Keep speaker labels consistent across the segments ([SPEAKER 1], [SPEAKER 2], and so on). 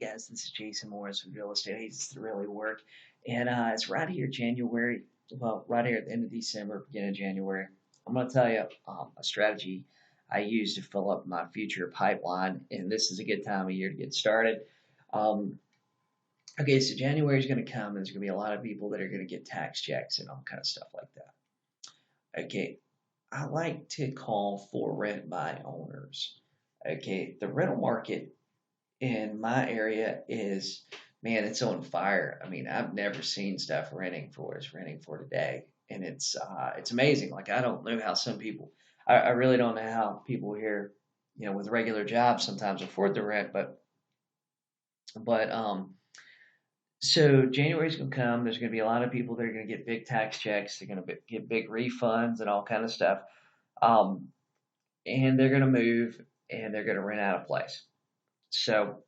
[SPEAKER 1] guys, this is Jason Morris with Real Estate Agents That Really Work. And it's right here, January, well, right here at the end of December, beginning of January. I'm going to tell you a strategy I use to fill up my future pipeline. And this is a good time of year to get started. Um, okay, so January is going to come, and there's going to be a lot of people that are going to get tax checks and all kind of stuff like that. Okay, I like to call for rent by owners. Okay, the rental market in my area is, man, it's on fire. I mean, I've never seen stuff renting for what it's renting for today, and it's amazing. Like I don't know how some people, I really don't know how people here, with regular jobs sometimes afford the rent, but so January's gonna come. There's gonna be a lot of people that are gonna get big tax checks. They're gonna get big refunds and all kind of stuff, um, and they're gonna move and they're gonna rent out a place. So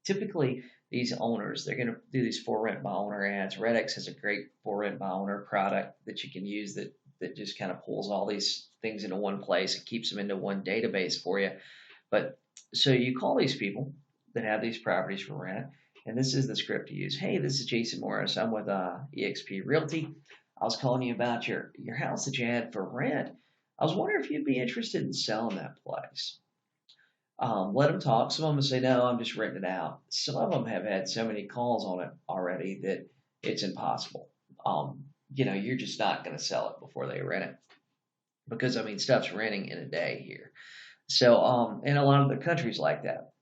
[SPEAKER 1] typically these owners they're going to do these for rent by owner ads. Redx has a great for rent by owner product that you can use that just kind of pulls all these things into one place and keeps them into one database for you. But so you call these people that have these properties for rent, and this is the script to use. Hey, this is Jason Morris. I'm with EXP Realty. I was calling you about your house that you had for rent. I was wondering if you'd be interested in selling that place. Let them talk. Some of them say, no, I'm just renting it out. Some of them have had so many calls on it already that it's impossible. You're just not going to sell it before they rent it because, I mean, stuff's renting in a day here. So, and a lot of the countries like that.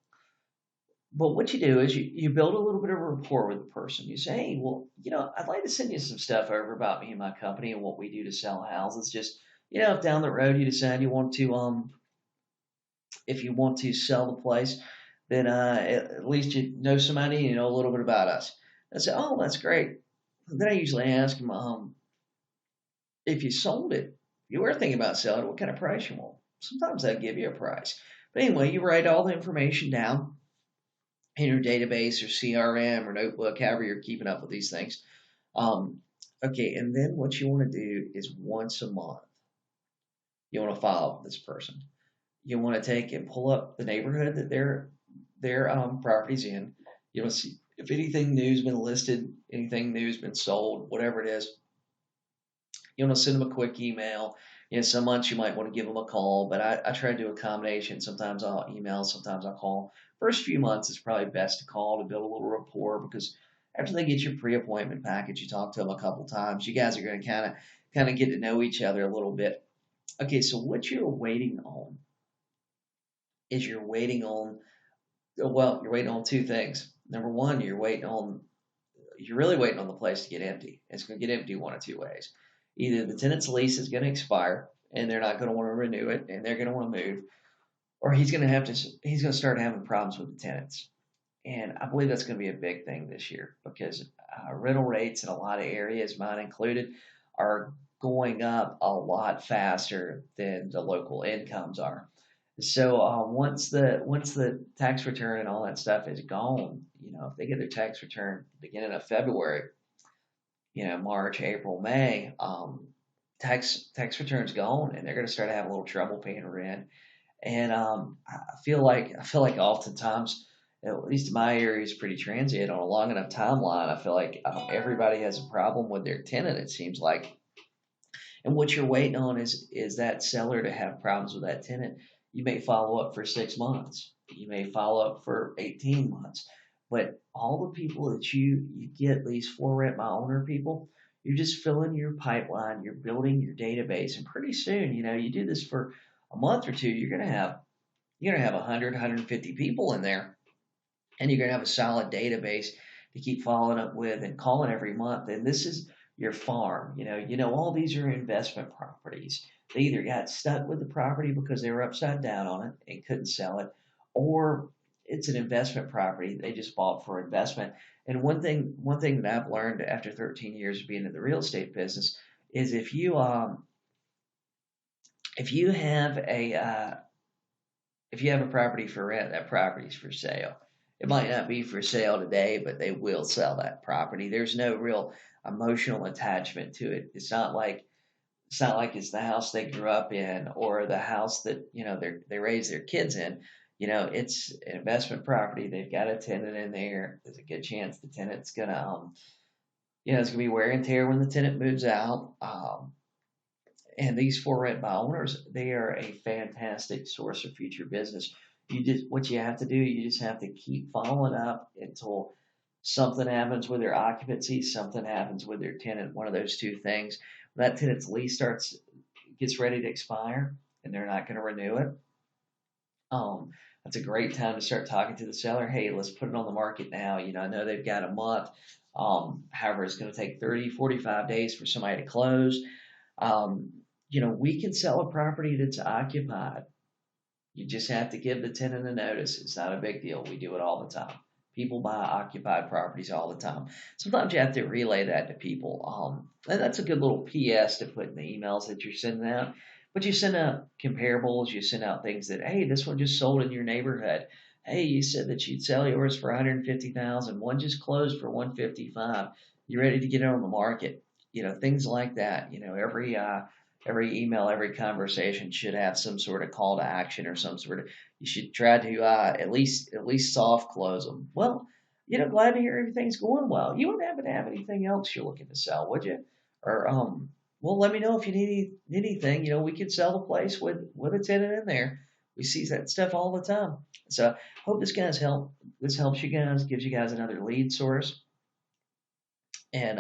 [SPEAKER 1] But what you do is you build a little bit of rapport with the person. You say, hey, well, I'd like to send you some stuff over about me and my company and what we do to sell houses. Just, if down the road you decide you want to, if you want to sell the place, then at least you know somebody and you know a little bit about us. I say, oh, that's great. Then I usually ask them, if you sold it, you were thinking about selling it, what kind of price you want? Sometimes they'll give you a price. But anyway, you write all the information down in your database or CRM or notebook, however you're keeping up with these things. Okay, and then what you want to do is once a month, you want to follow up with this person. You want to take and pull up the neighborhood that their property's in. You want to see if anything new's been listed, anything new's been sold, whatever it is. You want to send them a quick email. Some months you might want to give them a call, but I try to do a combination. Sometimes I'll email, sometimes I'll call. First few months it's probably best to call to build a little rapport because after they get your pre-appointment package, you talk to them a couple times. You guys are going to kind of get to know each other a little bit. Okay, so what you're waiting on is you're waiting on two things. Number one, you're really waiting on the place to get empty. It's going to get empty one of two ways. Either the tenant's lease is going to expire and they're not going to want to renew it and they're going to want to move, or he's going to start having problems with the tenants. And I believe that's going to be a big thing this year because rental rates in a lot of areas, mine included, are going up a lot faster than the local incomes are. So once the tax return and all that stuff is gone, if they get their tax return beginning of February, March, April, May, tax return's gone, and they're going to start having a little trouble paying rent. And I feel like oftentimes, at least in my area, is pretty transient on a long enough timeline. I feel like everybody has a problem with their tenant. It seems like, and what you're waiting on is that seller to have problems with that tenant. You may follow up for 6 months. You may follow up for 18 months. But all the people that you get, these for rent by owner people, you're just filling your pipeline, you're building your database, and pretty soon, you do this for a month or two, you're gonna have 100, 150 people in there, and you're gonna have a solid database to keep following up with and calling every month. And this is your farm. All these are investment properties. They either got stuck with the property because they were upside down on it and couldn't sell it, or it's an investment property they just bought for investment. And one thing that I've learned after 13 years of being in the real estate business is if you have a property for rent, that property's for sale. It might not be for sale today, but they will sell that property. There's no real emotional attachment to it. It's not like it's the house they grew up in or the house that they raised their kids in. it's an investment property. They've got a tenant in there. There's a good chance the tenant's gonna, it's gonna be wear and tear when the tenant moves out. And these for rent by owners, they are a fantastic source of future business. What you have to do, you just have to keep following up until something happens with their occupancy, something happens with their tenant, one of those two things. When that tenant's lease gets ready to expire, and they're not going to renew it. That's a great time to start talking to the seller. Hey, let's put it on the market now. I know they've got a month. However, it's going to take 30, 45 days for somebody to close. We can sell a property that's occupied. You just have to give the tenant a notice. It's not a big deal. We do it all the time. People buy occupied properties all the time. Sometimes you have to relay that to people. And that's a good little PS to put in the emails that you're sending out. But you send out comparables. You send out things that, hey, this one just sold in your neighborhood. Hey, you said that you'd sell yours for 150,000. One just closed for 155. You ready to get it on the market? Things like that. Every email, every conversation should have some sort of call to action or some sort of. You should try to at least soft close them. Well, glad to hear everything's going well. You wouldn't happen to have anything else you're looking to sell, would you? Or well, let me know if you need anything. We could sell the place with a tenant in there. We see that stuff all the time. So hope this helps you guys, gives you guys another lead source. And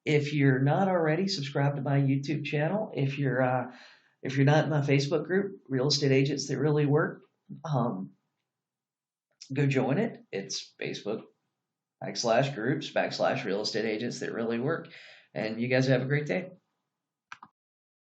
[SPEAKER 1] if you're not already, subscribe to my YouTube channel. If you're not in my Facebook group, Real Estate Agents That Really Work, go join it. It's Facebook /groups /Real Estate Agents That Really Work. And you guys have a great day.